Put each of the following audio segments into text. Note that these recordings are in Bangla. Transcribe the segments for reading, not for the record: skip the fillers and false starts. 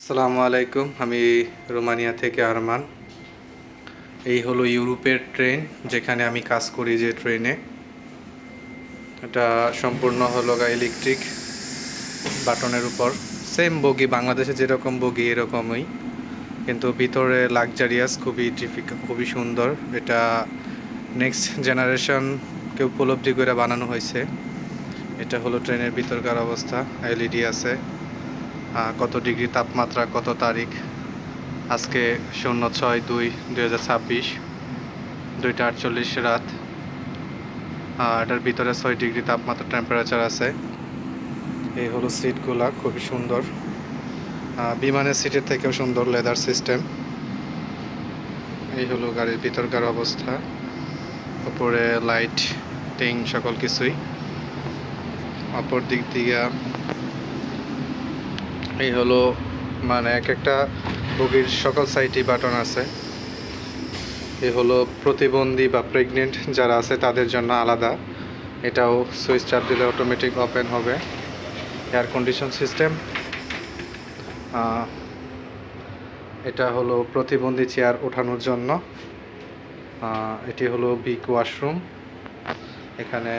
আসসালামু আলাইকুম। আমি রোমানিয়া থেকে আরমান। এই হলো ইউরোপের ট্রেন, যেখানে আমি কাজ করি যে ট্রেনে। এটা সম্পূর্ণ হলো ইলেকট্রিক বাটনের উপর। সেম বগি, বাংলাদেশে যেরকম বগি এরকমই, কিন্তু ভিতরে লাক্সারিয়াস, খুবই সুন্দর। এটা নেক্সট জেনারেশনকে উপলব্ধি করে বানানো হয়েছে। এটা হলো ট্রেনের ভিতরকার অবস্থা। এলইডি আছে, কত ডিগ্রি তাপমাত্রা, কত তারিখ। আজকে 06/2/2026, 2:48 রাত। এটার ভিতরে 6 ডিগ্রি তাপমাত্রা টেম্পারেচার আছে। এই হলো সিটগুলা, খুবই সুন্দর। বিমানের সিটের থেকেও সুন্দর, লেদার সিস্টেম। এই হলো গাড়ির ভিতরকার অবস্থা। উপরে লাইটিং সকল কিছুই। অপর দিক দিয়ে এই হলো মানে এক একটা বগির সকল সাইডই বাটন আছে। এ হলো প্রতিবন্ধী বা প্রেগনেন্ট যারা আছে তাদের জন্য আলাদা। এটাও সুইচ চাপ দিলে অটোমেটিক ওপেন হবে। Air condition system. এটা হলো প্রতিবন্ধী চেয়ার ওঠানোর জন্য। এটি হলো বিগ ওয়াশরুম। এখানে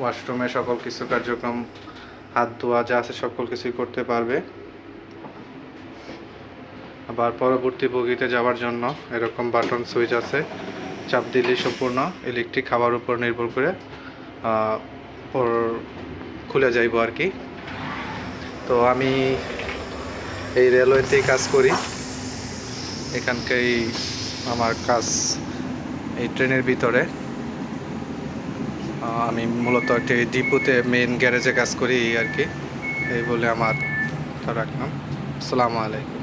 ওয়াশরুমে সকল কিছু কার্যক্রম, হাত ধোয়া যা আছে সকল কিছুই করতে পারবে। আবার পরবর্তী বগিতে যাওয়ার জন্য এরকম বাটন সুইচ আছে, চাপ দিলেই সম্পূর্ণ ইলেকট্রিক খাবার উপর নির্ভর করে খুলে যাইব আর কি। তো আমি এই রেলওয়েতেই কাজ করি। এখানকাই আমার কাজ, এই ট্রেনের ভিতরে। আমি মূলত একটি ডিপোতে, মেন গ্যারেজে কাজ করি আর কি। এই বলে আমার কথা রাখলাম। আসসালামু আলাইকুম।